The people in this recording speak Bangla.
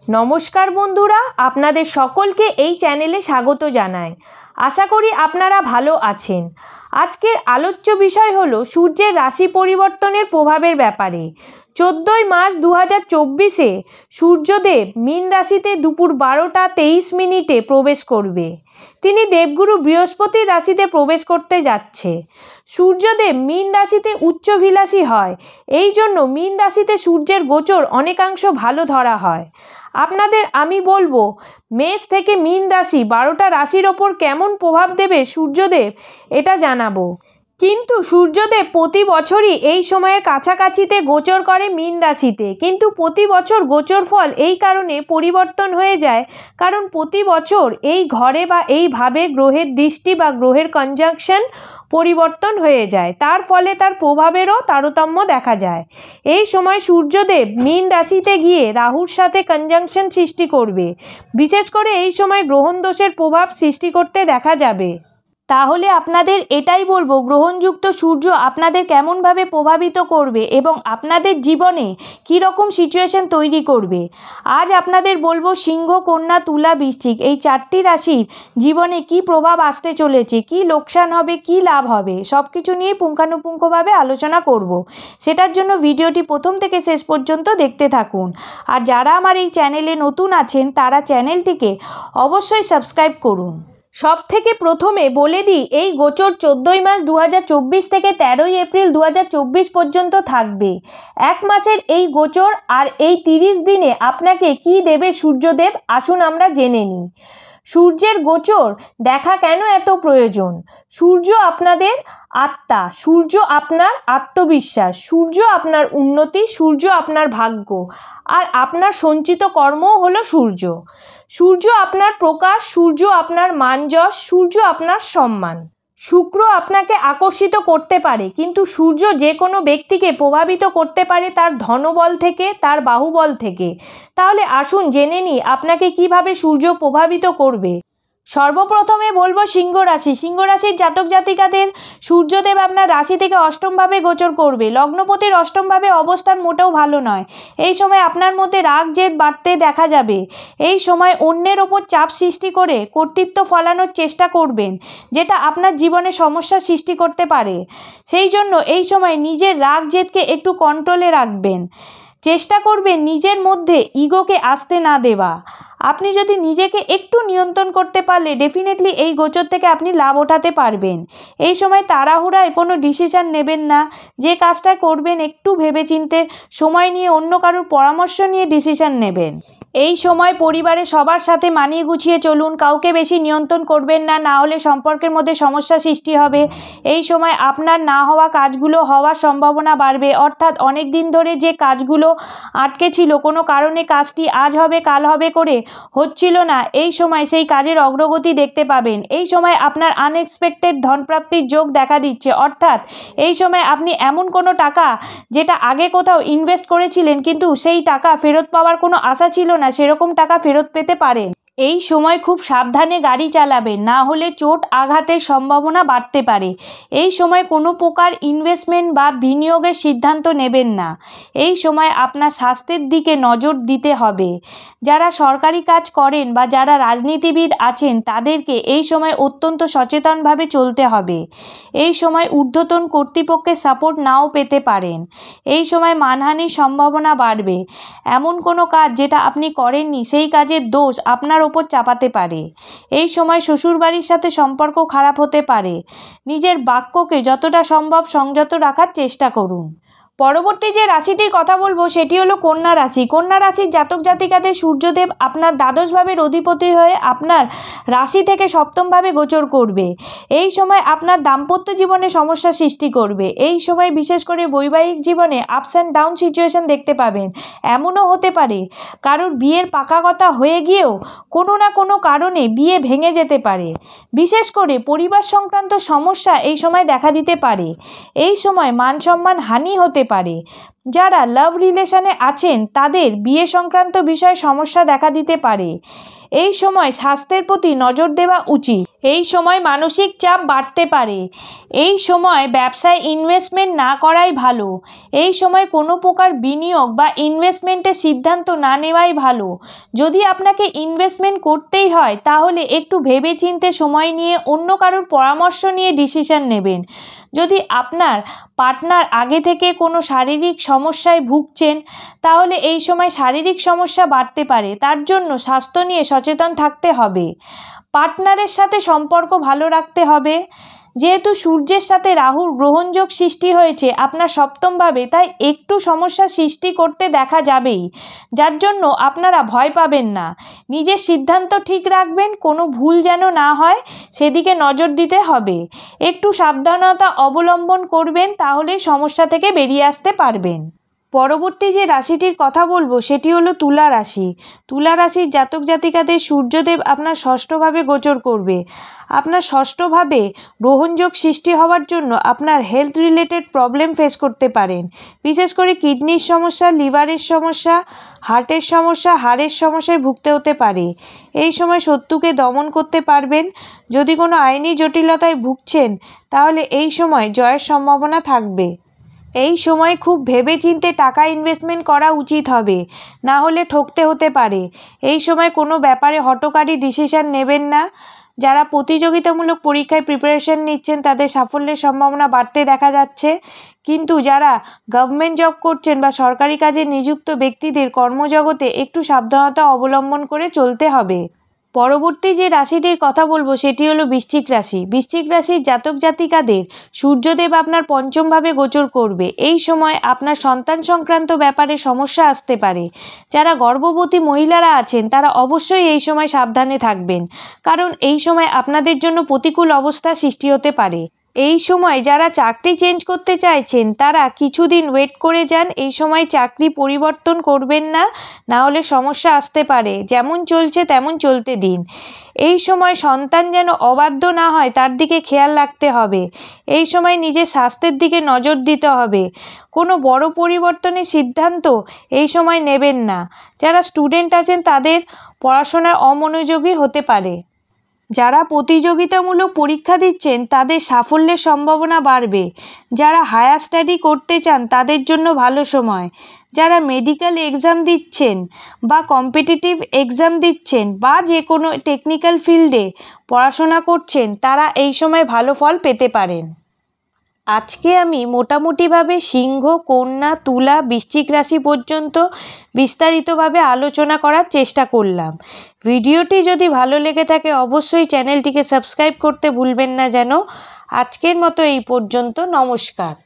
নমস্কার বন্ধুরা, আপনাদের সকলকে এই চ্যানেলে স্বাগত জানাই। আশা করি আপনারা ভালো আছেন। আজকের আলোচ্য বিষয় হলো সূর্যের রাশি পরিবর্তনের প্রভাবের ব্যাপারে। 14ই মার্চ 2024-এ সূর্যদেব মীন রাশিতে দুপুর 12টা 23 মিনিটে প্রবেশ করবে। তিনি দেবগুরু বৃহস্পতির রাশিতে প্রবেশ করতে যাচ্ছে। সূর্যদেব মীন রাশিতে উচ্চভিলাষী হয়, এই জন্য মীন রাশিতে সূর্যের গোচর অনেকাংশ ভালো ধরা হয়। আপনাদের আমি বলবো, মেষ থেকে মীন রাশি 12টা রাশির ওপর কেমন প্রভাব দেবে সূর্যদেব, এটা জানাবো। কিন্তু সূর্যদেব প্রতি বছরই এই সময়ের কাছাকাছিতে গোচর করে মীন রাশিতে, কিন্তু প্রতি বছর গোচর ফল এই কারণে পরিবর্তন হয়ে যায়, কারণ প্রতি বছর এই ঘরে বা এইভাবে গ্রহের দৃষ্টি বা গ্রহের কনজাংশন পরিবর্তন হয়ে যায়, তার ফলে তার প্রভাবেরও তারতম্য দেখা যায়। এই সময় সূর্যদেব মীন রাশিতে গিয়ে রাহুর সাথে কনজাংশন সৃষ্টি করবে। বিশেষ করে এই সময় গ্রহণ দোষের প্রভাব সৃষ্টি করতে দেখা যাবে। তাহলে আপনাদের এটাই বলবো, গ্রহণযুক্ত সূর্য আপনাদের কেমনভাবে প্রভাবিত করবে এবং আপনাদের জীবনে কী রকম সিচুয়েশন তৈরি করবে। আজ আপনাদের বলবো সিংহ, কন্যা, তুলা, বৃশ্চিক এই 4টি রাশির জীবনে কী প্রভাব আসতে চলেছে, কী লোকসান হবে, কী লাভ হবে, সব কিছু নিয়ে পুঙ্খানুপুঙ্খভাবে আলোচনা করব। সেটার জন্য ভিডিওটি প্রথম থেকে শেষ পর্যন্ত দেখতে থাকুন। আর যারা আমার এই চ্যানেলে নতুন আছেন তারা চ্যানেলটিকে অবশ্যই সাবস্ক্রাইব করুন। সব থেকে প্রথমে বলে দিই, এই গোচর 14ই মার্চ 2024 থেকে 13ই এপ্রিল 2024 পর্যন্ত থাকবে। এক মাসের এই গোচর আর এই 30 দিনে আপনাকে কি দেবে সূর্যদেব, আসুন আমরা জেনে নিই। সূর্যের গোচর দেখা কেন এত প্রয়োজন? সূর্য আপনাদের আত্মা, সূর্য আপনার আত্মবিশ্বাস, সূর্য আপনার উন্নতি, সূর্য আপনার ভাগ্য, আর আপনার সঞ্চিত কর্মও হলো সূর্য। সূর্য আপনার প্রকাশ, সূর্য আপনার মান যশ, সূর্য আপনার সম্মান। শুক্র আপনাকে আকর্ষিত করতে পারে, কিন্তু সূর্য যে কোনো ব্যক্তিকে প্রভাবিত করতে পারে তার ধনবল থেকে, তার বাহুবল থেকে। তাহলে আসুন জেনে নিই আপনাকে কিভাবে সূর্য প্রভাবিত করবে। সর্বপ্রথমে বলবো সিংহ রাশি। সিংহ রাশির জাতক জাতিকাদের সূর্যদেব আপনার রাশি থেকে অষ্টমভাবে গোচর করবে। লগ্নপতির অষ্টমভাবে অবস্থান মোটেও ভালো নয়। এই সময় আপনার মধ্যে রাগ জেদ বাড়তে দেখা যাবে। এই সময় অন্যের ওপর চাপ সৃষ্টি করে কর্তৃত্ব ফলানোর চেষ্টা করবেন, যেটা আপনার জীবনে সমস্যা সৃষ্টি করতে পারে। সেই জন্য এই সময় নিজের রাগ জেদকে একটু কন্ট্রোলে রাখবেন। চেষ্টা করবেন নিজের মধ্যে ইগোকে আসতে না দেওয়া। আপনি যদি নিজেকে একটু নিয়ন্ত্রণ করতে পারলে ডেফিনেটলি এই গোচর থেকে আপনি লাভ ওঠাতে পারবেন। এই সময় তাড়াহুড়ায় কোনো ডিসিশন নেবেন না। যে কাজটা করবেন একটু ভেবেচিন্তে সময় নিয়ে অন্য কারোর পরামর্শ নিয়ে ডিসিশন নেবেন। এই সময় পরিবারের সবার সাথে মানিয়ে গুছিয়ে চলুন, কাউকে বেশি নিয়ন্ত্রণ করবেন না, না হলে সম্পর্কের মধ্যে সমস্যা সৃষ্টি হবে। এই সময় আপনার না হওয়া কাজগুলো হওয়ার সম্ভাবনা বাড়বে, অর্থাৎ অনেক দিন ধরে যে কাজগুলো আটকে ছিল, কোনো কারণে কাজটি আজ হবে কাল হবে করে হচ্ছিল না, এই সময় সেই কাজের অগ্রগতি দেখতে পাবেন। এই সময় আপনার আনএক্সপেক্টেড ধনপ্রাপ্তির যোগ দেখা দিচ্ছে, অর্থাৎ এই সময় আপনি এমন কোনো টাকা যেটা আগে কোথাও ইনভেস্ট করেছিলেন কিন্তু সেই টাকা ফেরত পাওয়ার কোনো আশা ছিল না, সেরকম টাকা ফেরত পেতে পারেন। এই সময় খুব সাবধানে গাড়ি চালাবেন, না হলে চোট আঘাতের সম্ভাবনা বাড়তে পারে। এই সময় কোনো প্রকার ইনভেস্টমেন্ট বা বিনিয়োগের সিদ্ধান্ত নেবেন না। এই সময় আপনার স্বাস্থ্যের দিকে নজর দিতে হবে। যারা সরকারি কাজ করেন বা যারা রাজনীতিবিদ আছেন তাদেরকে এই সময় অত্যন্ত সচেতনভাবে চলতে হবে। এই সময় ঊর্ধ্বতন কর্তৃপক্ষের সাপোর্ট নাও পেতে পারেন। এই সময় মানহানির সম্ভাবনা বাড়বে। এমন কোনো কাজ যেটা আপনি করেননি সেই কাজের দোষ আপনার ওপর চাপাতে পারে। এই সময় শ্বশুরবাড়ির সাথে সম্পর্ক খারাপ হতে পারে। নিজের বাক্যকে যতটা সম্ভব সংযত রাখার চেষ্টা করুন। পরবর্তী যে রাশিটির কথা বলবো সেটি হলো কন্যা রাশি। কন্যা রাশির জাতক জাতিকাদের সূর্যদেব আপনার দ্বাদশভাবের অধিপতি হয়ে আপনার রাশি থেকে সপ্তমভাবে গোচর করবে। এই সময় আপনার দাম্পত্য জীবনে সমস্যা সৃষ্টি করবে। এই সময় বিশেষ করে বৈবাহিক জীবনে আপস অ্যান্ড ডাউন সিচুয়েশন দেখতে পাবেন। এমনও হতে পারে কারোর বিয়ের পাকা কথা হয়ে গিয়েও কোনো না কোনো কারণে বিয়ে ভেঙে যেতে পারে। বিশেষ করে পরিবার সংক্রান্ত সমস্যা এই সময় দেখা দিতে পারে। এই সময় মান সম্মান হানি হতে পারে। যারা লাভ রিলেশনে আছেন তাদের বিয়ে সংক্রান্ত বিষয়ে সমস্যা দেখা দিতে পারে। এই সময় স্বাস্থ্যের প্রতি নজর দেওয়া উচিত। এই সময় মানসিক চাপ বাড়তে পারে। এই সময় ব্যবসায় ইনভেস্টমেন্ট না করাই ভালো। এই সময় কোনো প্রকার বিনিয়োগ বা ইনভেস্টমেন্টের সিদ্ধান্ত না নেওয়াই ভালো। যদি আপনাকে ইনভেস্টমেন্ট করতেই হয় তাহলে একটু ভেবেচিন্তে সময় নিয়ে অন্য কারোর পরামর্শ নিয়ে ডিসিশন নেবেন। যদি আপনার পার্টনার আগে থেকে কোনো শারীরিক সমস্যায় ভুগছেন তাহলে এই সময় শারীরিক সমস্যা বাড়তে পারে, তার জন্য স্বাস্থ্য নিয়ে সচেতন থাকতে হবে। পার্টনারের সাথে সম্পর্ক ভালো রাখতে হবে। যেহেতু সূর্যের সাথে রাহুর গ্রহণযোগ সৃষ্টি হয়েছে আপনার সপ্তমভাবে, তাই একটু সমস্যা সৃষ্টি করতে দেখা যাবেই, যার জন্য আপনারা ভয় পাবেন না। নিজের সিদ্ধান্ত ঠিক রাখবেন, কোনো ভুল যেন না হয় সেদিকে নজর দিতে হবে। একটু সাবধানতা অবলম্বন করবেন, তাহলে সমস্যা থেকে বেরিয়ে আসতে পারবেন। পরবর্তী যে রাশিটির কথা বলবো সেটি হলো তুলা রাশি। তুলা রাশির জাতক জাতিকাদের সূর্যদেব আপনার ষষ্ঠভাবে গোচর করবে। আপনার ষষ্ঠভাবে গ্রহণযোগ সৃষ্টি হওয়ার জন্য আপনার হেলথ রিলেটেড প্রবলেম ফেস করতে পারেন। বিশেষ করে কিডনির সমস্যা, লিভারের সমস্যা, হার্টের সমস্যা, হাড়ের সমস্যায় ভুগতে হতে পারে। এই সময় শত্রুকে দমন করতে পারবেন। যদি কোনো আইনি জটিলতায় ভুগছেন তাহলে এই সময় জয়ের সম্ভাবনা থাকবে। এই সময় খুব ভেবেচিন্তে টাকা ইনভেস্টমেন্ট করা উচিত হবে, না হলে ঠকতে হতে পারে। এই সময় কোনো ব্যাপারে হঠকারী ডিসিশন নেবেন না। যারা প্রতিযোগিতামূলক পরীক্ষায় প্রিপারেশন নিচ্ছেন তাদের সাফল্যের সম্ভাবনা বাড়তে দেখা যাচ্ছে, কিন্তু যারা গভর্নমেন্ট জব করছেন বা সরকারি কাজে নিযুক্ত ব্যক্তিদের কর্মজগতে একটু সাবধানতা অবলম্বন করে চলতে হবে। পরবর্তী যে রাশিটির কথা বলবো সেটি হলো বৃশ্চিক রাশি। বৃশ্চিক রাশির জাতক জাতিকাদের সূর্যদেব আপনার পঞ্চমভাবে গোচর করবে। এই সময় আপনার সন্তান সংক্রান্ত ব্যাপারে সমস্যা আসতে পারে। যারা গর্ভবতী মহিলারা আছেন তারা অবশ্যই এই সময় সাবধানে থাকবেন, কারণ এই সময় আপনাদের জন্য প্রতিকূল অবস্থা সৃষ্টি হতে পারে। এই সময় যারা চাকরি চেঞ্জ করতে চাইছেন তারা কিছুদিন ওয়েট করে যান। এই সময় চাকরি পরিবর্তন করবেন না, না হলে সমস্যা আসতে পারে। যেমন চলছে তেমন চলতে দিন। এই সময় সন্তান যেন অবাধ্য না হয় তার দিকে খেয়াল রাখতে হবে। এই সময় নিজের স্বাস্থ্যের দিকে নজর দিতে হবে। কোনো বড় পরিবর্তনের সিদ্ধান্ত এই সময় নেবেন না। যারা স্টুডেন্ট আছেন তাদের পড়াশোনার অমনোযোগী হতে পারে। যারা প্রতিযোগিতামূলক পরীক্ষা দিচ্ছেন তাদের সাফল্যের সম্ভাবনা বাড়বে। যারা হায়ার স্টাডি করতে চান তাদের জন্য ভালো সময়। যারা মেডিকেল এক্সাম দিচ্ছেন বা কম্পিটিটিভ এক্সাম দিচ্ছেন বা যে কোনো টেকনিক্যাল ফিল্ডে পড়াশোনা করছেন তারা এই সময় ভালো ফল পেতে পারেন। আজকে আমি মোটামুটিভাবে সিংহ, কন্যা, তুলা, বৃশ্চিক রাশি পর্যন্ত বিস্তারিতভাবে আলোচনা করার চেষ্টা করলাম। ভিডিওটি যদি ভালো লেগে থাকে অবশ্যই চ্যানেলটিকে সাবস্ক্রাইব করতে ভুলবেন না যেন। আজকের মতো এই পর্যন্ত। নমস্কার।